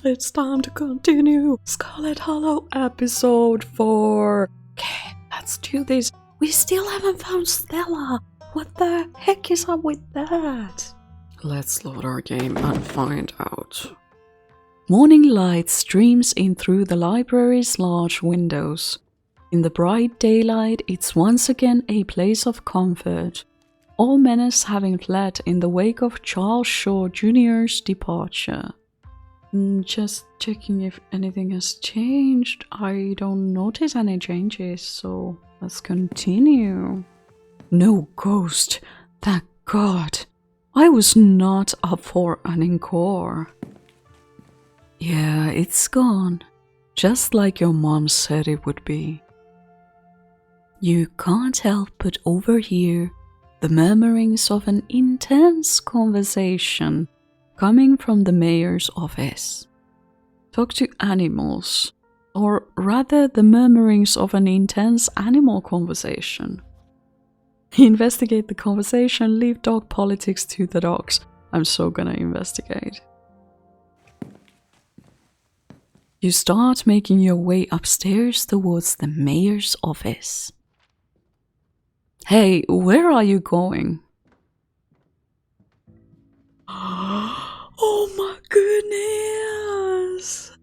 It's time to continue. Scarlet Hollow episode 4. Okay, let's do this. We still haven't found Stella. What the heck is up with that? Let's load our game and find out. Morning light streams in through the library's large windows. In the bright daylight, it's once again a place of comfort. All menace having fled in the wake of Charles Shaw Jr.'s departure. Just checking if anything has changed. I don't notice any changes, so let's continue. No ghost, thank God. I was not up for an encore. Yeah, it's gone. Just like your mom said it would be. You can't help but overhear the murmurings of an intense conversation coming from the mayor's office. Talk to animals, or rather the murmurings of an intense animal conversation. Investigate the conversation, leave dog politics to the dogs. I'm so gonna investigate. You start making your way upstairs towards the mayor's office. Hey, where are you going? Oh my goodness!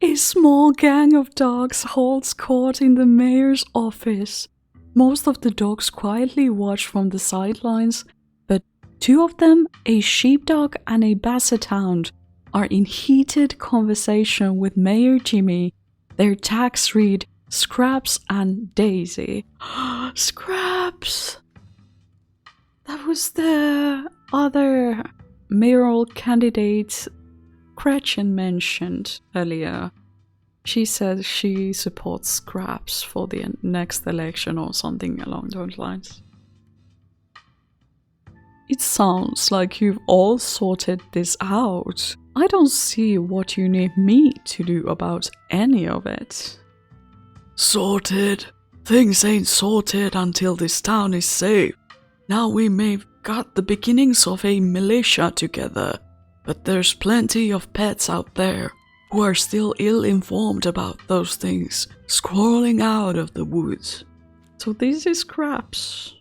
A small gang of dogs holds court in the mayor's office. Most of the dogs quietly watch from the sidelines, but two of them, a sheepdog and a basset hound, are in heated conversation with Mayor Jimmy. Their tags read Scraps and Daisy. Scraps! That was the other mayoral candidate Gretchen mentioned earlier. She said she supports Scraps for the next election or something along those lines. It sounds like you've all sorted this out. I don't see what you need me to do about any of it. Sorted? Things ain't sorted until this town is safe. Now we may've got the beginnings of a militia together, but there's plenty of pets out there who are still ill-informed about those things, crawling out of the woods. So this is Scraps.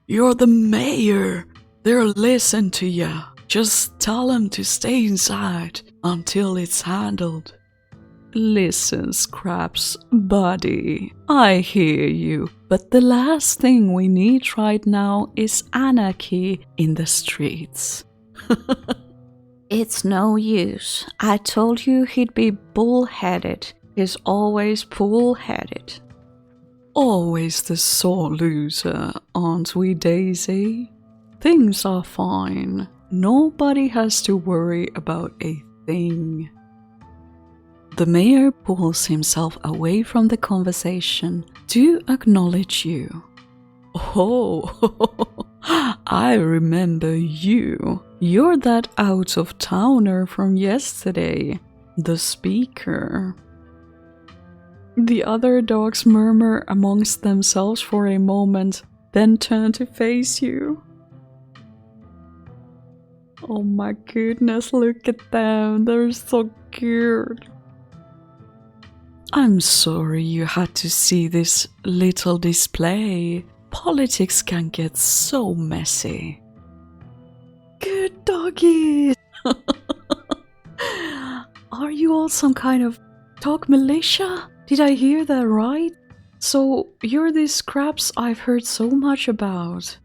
You're the mayor. They'll listen to ya. Just tell them to stay inside until it's handled. Listen, Scraps, buddy, I hear you, but the last thing we need right now is anarchy in the streets. It's no use. I told you he'd be bull-headed. He's always bull-headed. Always the sore loser, aren't we, Daisy? Things are fine. Nobody has to worry about a thing. The mayor pulls himself away from the conversation to acknowledge you. Oh, I remember you. You're that out-of-towner from yesterday, the speaker. The other dogs murmur amongst themselves for a moment, then turn to face you. Oh my goodness, look at them, they're so cute. I'm sorry you had to see this little display. Politics can get so messy. Good doggies! Are you all some kind of dog militia? Did I hear that right? So you're these Scraps I've heard so much about.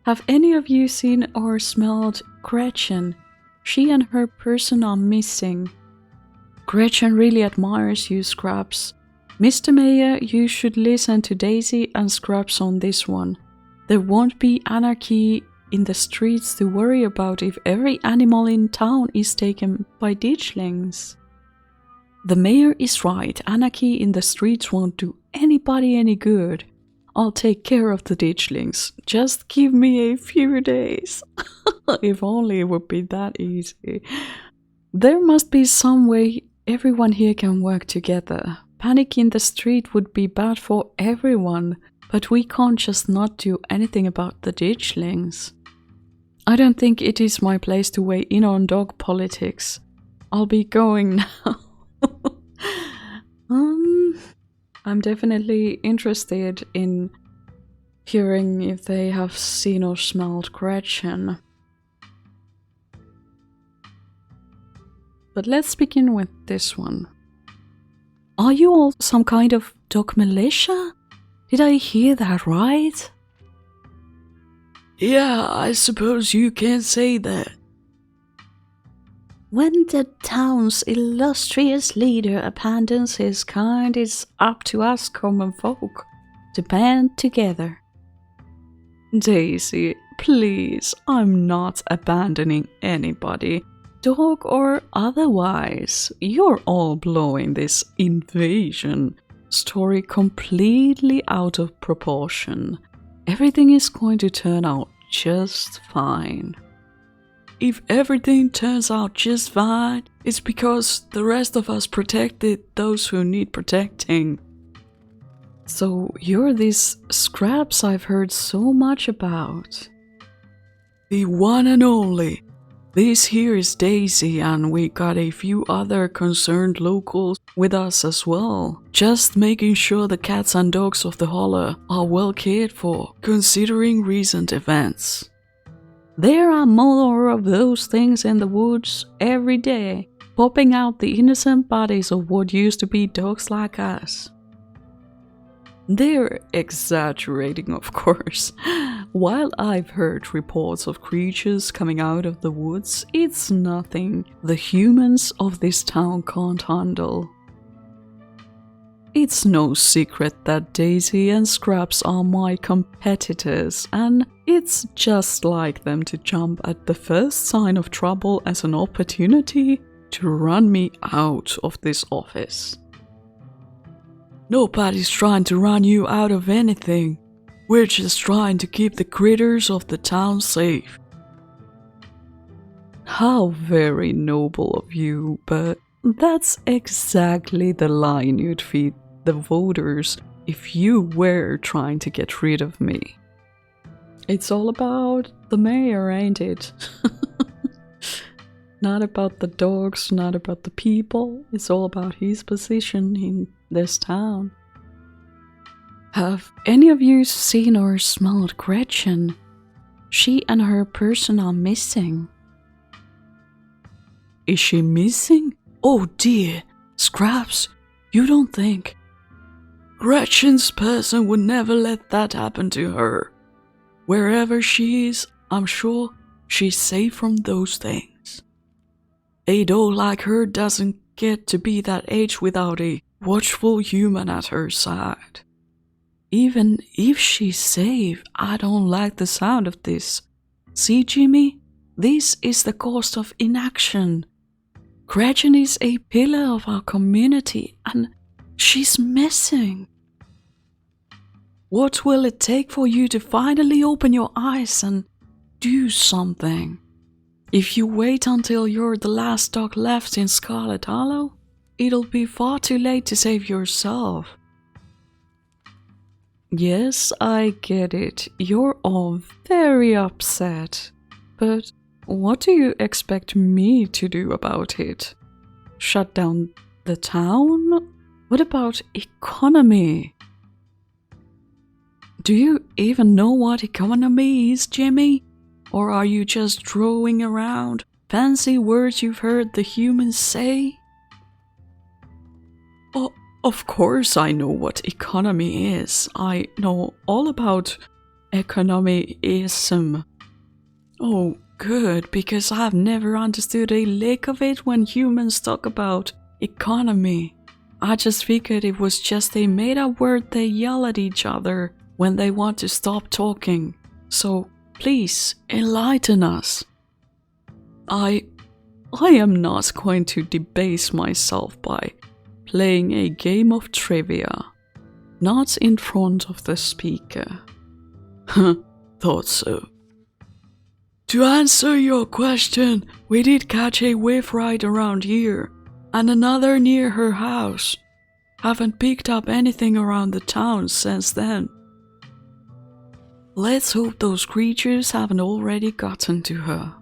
Have any of you seen or smelled Gretchen? She and her person are missing. Gretchen really admires you, Scraps. Mr. Mayor, you should listen to Daisy and Scraps on this one. There won't be anarchy in the streets to worry about if every animal in town is taken by ditchlings. The mayor is right, anarchy in the streets won't do anybody any good. I'll take care of the ditchlings. Just give me a few days. If only it would be that easy. There must be some way everyone here can work together. Panic in the street would be bad for everyone, but we can't just not do anything about the ditchlings. I don't think it is my place to weigh in on dog politics. I'll be going now. I'm definitely interested in hearing if they have seen or smelled Gretchen. But let's begin with this one. Are you all some kind of dog militia? Did I hear that right? Yeah, I suppose you can say that. When the town's illustrious leader abandons his kind, it's up to us common folk to band together. Daisy, please, I'm not abandoning anybody, dog or otherwise. You're all blowing this invasion story completely out of proportion. Everything is going to turn out just fine. If everything turns out just fine, it's because the rest of us protected those who need protecting. So you're these Scraps I've heard so much about. The one and only. This here is Daisy, and we got a few other concerned locals with us as well. Just making sure the cats and dogs of the Hollow are well cared for, considering recent events. There are more of those things in the woods every day, popping out the innocent bodies of what used to be dogs like us. They're exaggerating, of course. While I've heard reports of creatures coming out of the woods, it's nothing the humans of this town can't handle. It's no secret that Daisy and Scraps are my competitors, and it's just like them to jump at the first sign of trouble as an opportunity to run me out of this office. Nobody's trying to run you out of anything. We're just trying to keep the critters of the town safe. How very noble of you, but that's exactly the line you'd feed the voters if you were trying to get rid of me. It's all about the mayor, ain't it? Not about the dogs, not about the people. It's all about his position in this town. Have any of you seen or smelled Gretchen? She and her person are missing. Is she missing? Oh dear, Scraps, you don't think? Gretchen's person would never let that happen to her. Wherever she is, I'm sure she's safe from those things. A dog like her doesn't get to be that age without a watchful human at her side. Even if she's safe, I don't like the sound of this. See, Jimmy? This is the cost of inaction. Gretchen is a pillar of our community, and she's missing. What will it take for you to finally open your eyes and do something? If you wait until you're the last dog left in Scarlet Hollow, it'll be far too late to save yourself. Yes, I get it. You're all very upset. But what do you expect me to do about it? Shut down the town? What about economy? Do you even know what economy is, Jimmy? Or are you just throwing around fancy words you've heard the humans say? Oh, of course I know what economy is. I know all about economism. Oh, good, because I've never understood a lick of it when humans talk about economy. I just figured it was just a made-up word they yell at each other when they want to stop talking. So please enlighten us. I am not going to debase myself by playing a game of trivia, not in front of the speaker. Thought so. To answer your question, we did catch a whiff right around here, and another near her house. Haven't picked up anything around the town since then. Let's hope those creatures haven't already gotten to her.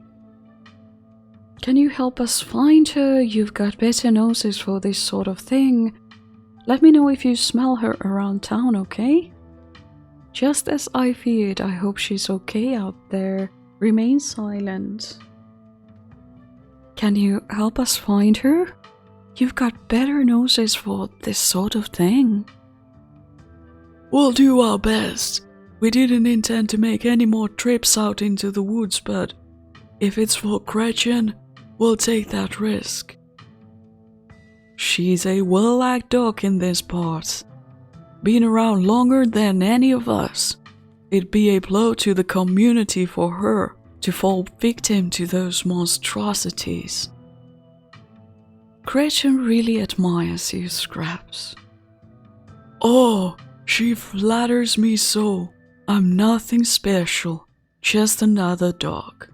Can you help us find her? You've got better noses for this sort of thing. Let me know if you smell her around town, okay? Just as I feared, I hope she's okay out there. Remain silent. Can you help us find her? You've got better noses for this sort of thing. We'll do our best. We didn't intend to make any more trips out into the woods, but if it's for Gretchen, we'll take that risk. She's a well-liked dog in this part. Been around longer than any of us. It'd be a blow to the community for her to fall victim to those monstrosities. Gretchen really admires you, Scraps. Oh, she flatters me so. I'm nothing special, just another dog.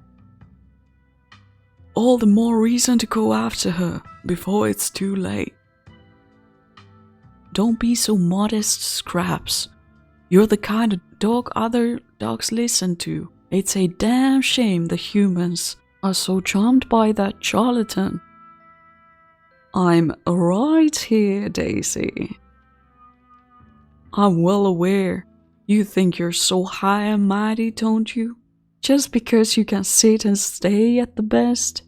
All the more reason to go after her before it's too late. Don't be so modest, Scraps. You're the kind of dog other dogs listen to. It's a damn shame the humans are so charmed by that charlatan. I'm right here, Daisy. I'm well aware. You think you're so high and mighty, don't you? Just because you can sit and stay at the best?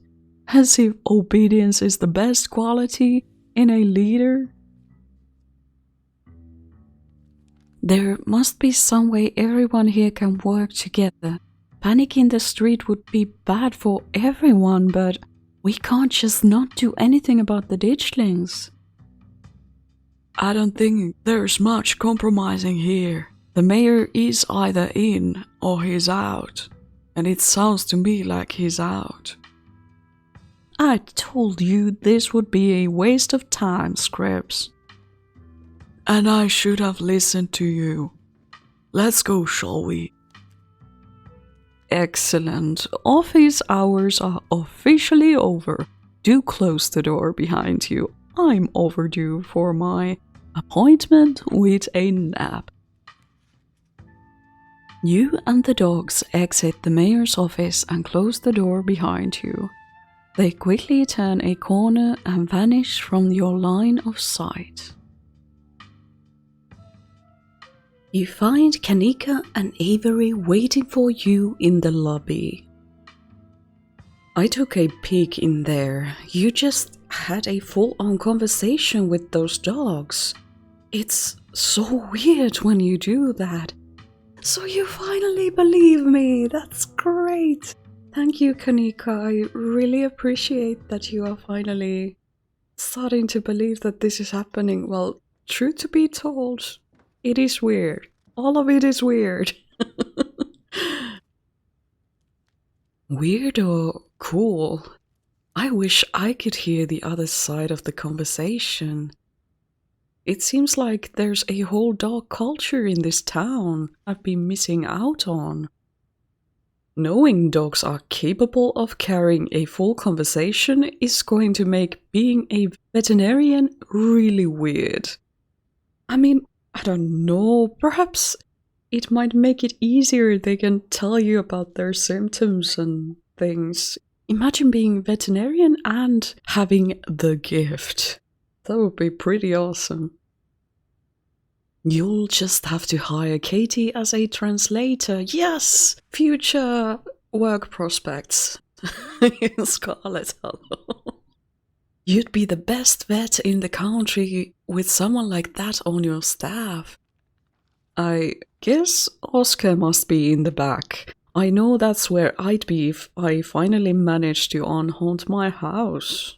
As if obedience is the best quality in a leader? There must be some way everyone here can work together. Panic in the street would be bad for everyone, but we can't just not do anything about the ditchlings. I don't think there's much compromising here. The mayor is either in or he's out, and it sounds to me like he's out. I told you this would be a waste of time, Scraps. And I should have listened to you. Let's go, shall we? Excellent. Office hours are officially over. Do close the door behind you. I'm overdue for my appointment with a nap. You and the dogs exit the mayor's office and close the door behind you. They quickly turn a corner and vanish from your line of sight. You find Kanika and Avery waiting for you in the lobby. I took a peek in there. You just had a full-on conversation with those dogs. It's so weird when you do that. So you finally believe me. That's great. Thank you, Kanika. I really appreciate that you are finally starting to believe that this is happening. Well, truth to be told, it is weird. All of it is weird. Weird or cool? I wish I could hear the other side of the conversation. It seems like there's a whole dog culture in this town I've been missing out on. Knowing dogs are capable of carrying a full conversation is going to make being a veterinarian really weird. I mean, I don't know, perhaps it might make it easier. They can tell you about their symptoms and things. Imagine being a veterinarian and having the gift. That would be pretty awesome. You'll just have to hire Katie as a translator. Yes! Future work prospects in Scarlet Hollow. You'd be the best vet in the country with someone like that on your staff. I guess Oscar must be in the back. I know that's where I'd be if I finally managed to unhaunt my house.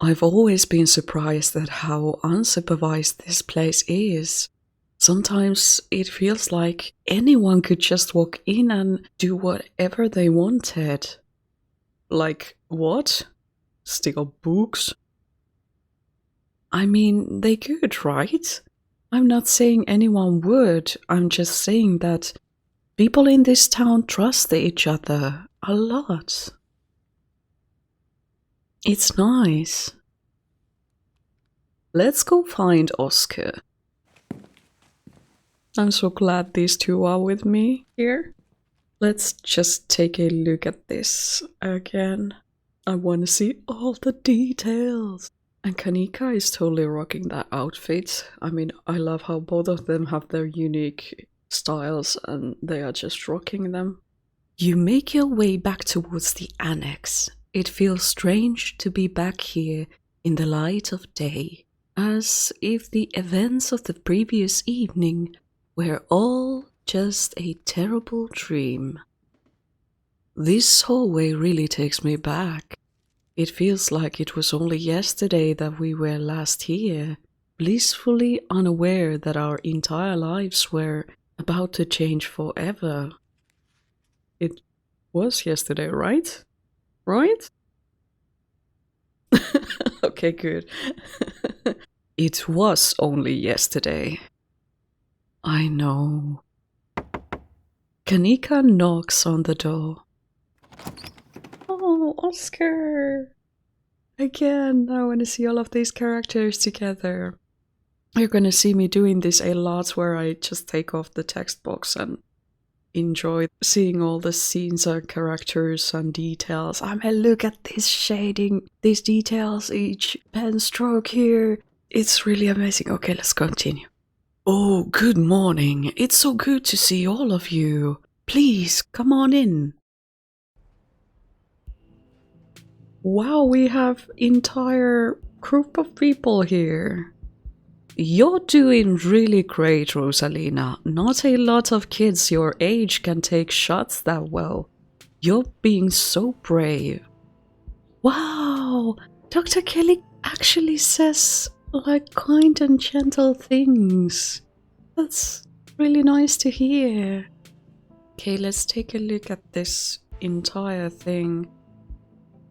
I've always been surprised at how unsupervised this place is. Sometimes it feels like anyone could just walk in and do whatever they wanted. Like what? Steal books? I mean, they could, right? I'm not saying anyone would. I'm just saying that people in this town trust each other a lot. It's nice. Let's go find Oscar. I'm so glad these two are with me here. Let's just take a look at this again. I want to see all the details. And Kanika is totally rocking that outfit. I mean, I love how both of them have their unique styles and they are just rocking them. You make your way back towards the annex. It feels strange to be back here in the light of day, as if the events of the previous evening were all just a terrible dream. This hallway really takes me back. It feels like it was only yesterday that we were last here, blissfully unaware that our entire lives were about to change forever. It was yesterday, right? Right? Okay, good. It was only yesterday. I know. Kanika knocks on the door. Oh, Oscar! Again, I want to see all of these characters together. You're gonna see me doing this a lot where I just take off the text box and enjoy seeing all the scenes and characters and details. I mean, look at this shading, these details, each pen stroke here. It's really amazing. Okay, let's continue. Oh, good morning. It's so good to see all of you. Please, come on in. Wow, we have entire group of people here. You're doing really great, Rosalina. Not a lot of kids your age can take shots that well. You're being so brave. Wow, Dr. Kelly actually says like kind and gentle things. That's really nice to hear. Okay, let's take a look at this entire thing.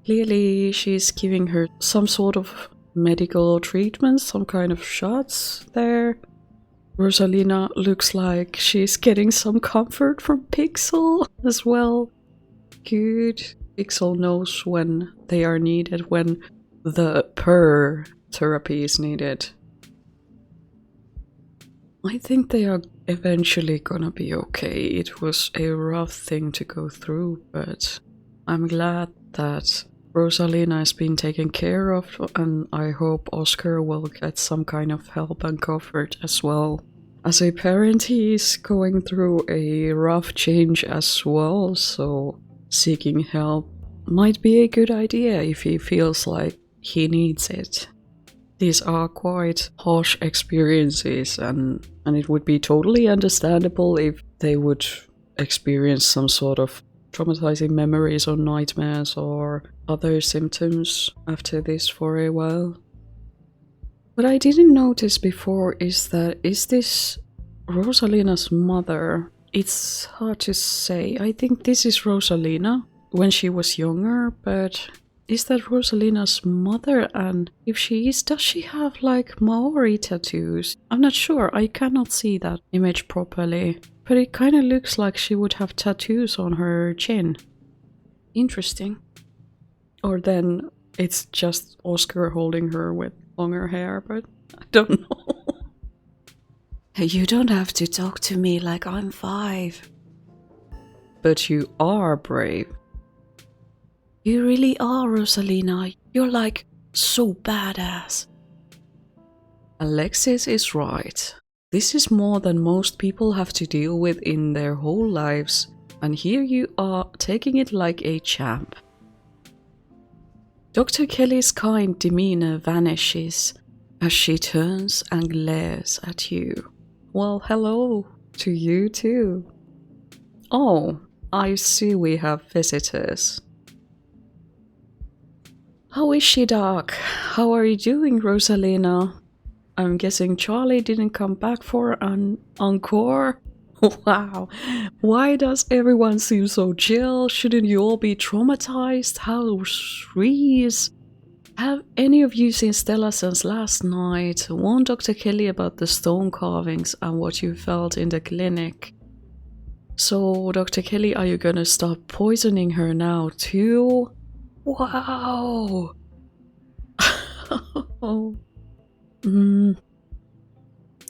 Clearly, she's giving her some sort of medical treatment, some kind of shots there. Rosalina looks like she's getting some comfort from Pixel as well. Good. Pixel knows when they are needed, when the Purr-therapy is needed. I think they are eventually gonna be okay. It was a rough thing to go through, but I'm glad that Rosalina is being taken care of, and I hope Oscar will get some kind of help and comfort as well. As a parent, he's going through a rough change as well, so seeking help might be a good idea if he feels like he needs it. These are quite harsh experiences, and it would be totally understandable if they would experience some sort of traumatizing memories or nightmares or other symptoms after this for a while. What I didn't notice before is this Rosalina's mother? It's hard to say. I think this is Rosalina when she was younger, but is that Rosalina's mother? And if she is, does she have like Maori tattoos? I'm not sure. I cannot see that image properly. But it kind of looks like she would have tattoos on her chin. Interesting. Or then it's just Oscar holding her with longer hair, but I don't know. You don't have to talk to me like I'm 5. But you are brave. You really are, Rosalina. You're like so badass. Alexis is right. This is more than most people have to deal with in their whole lives, and here you are taking it like a champ. Dr. Kelly's kind demeanor vanishes as she turns and glares at you. Well, hello to you too. Oh, I see we have visitors. How is she, Doc? How are you doing, Rosalina? I'm guessing Charlie didn't come back for an encore? Wow, why does everyone seem so chill? Shouldn't you all be traumatized? How sweet. Have any of you seen Stella since last night? Warn Dr. Kelly about the stone carvings and what you felt in the clinic. So, Dr. Kelly, are you gonna stop poisoning her now too? Wow.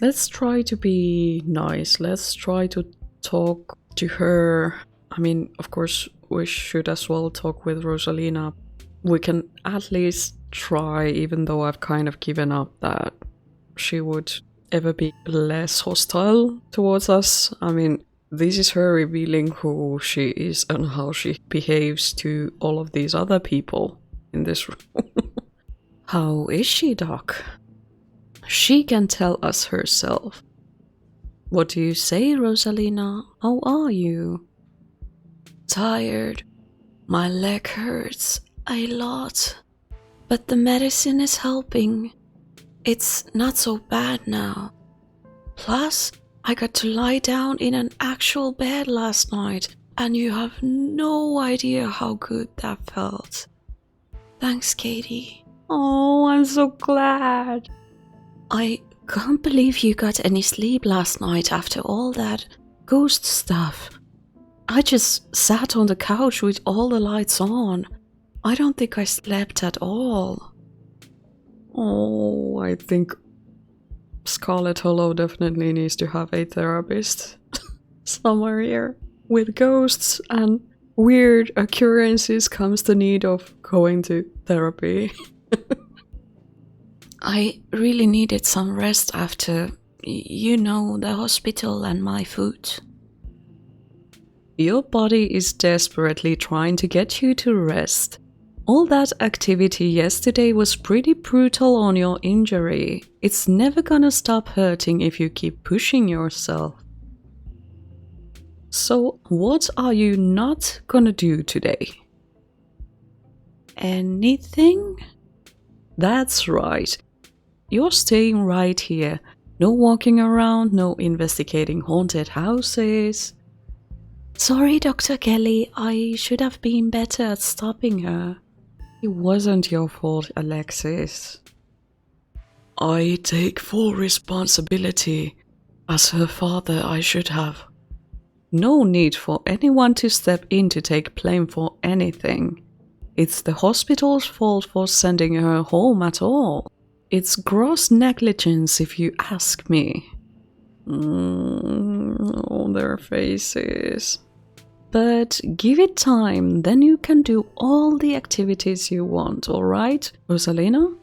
Let's try to be nice. Let's try to talk to her I mean, of course, we should as well talk with Rosalina. We can at least try, even though I've kind of given up that she would ever be less hostile towards us. I mean, this is her revealing who she is and how she behaves to all of these other people in this room. How is she, Doc? She can tell us herself. What do you say, Rosalina? How are you? Tired. My leg hurts a lot. But the medicine is helping. It's not so bad now. Plus, I got to lie down in an actual bed last night, and you have no idea how good that felt. Thanks, Katie. Oh, I'm so glad. I can't believe you got any sleep last night after all that ghost stuff. I just sat on the couch with all the lights on. I don't think I slept at all. Oh, I think Scarlet Hollow definitely needs to have a therapist somewhere here. With ghosts and weird occurrences comes the need of going to therapy. I really needed some rest after, the hospital and my food. Your body is desperately trying to get you to rest. All that activity yesterday was pretty brutal on your injury. It's never gonna stop hurting if you keep pushing yourself. So, what are you not gonna do today? Anything? That's right. You're staying right here. No walking around, no investigating haunted houses. Sorry, Dr. Kelly, I should have been better at stopping her. It wasn't your fault, Alexis. I take full responsibility. As her father, I should have. No need for anyone to step in to take blame for anything. It's the hospital's fault for sending her home at all. It's gross negligence if you ask me. Oh, their faces. But give it time, then you can do all the activities you want, alright, Rosalina?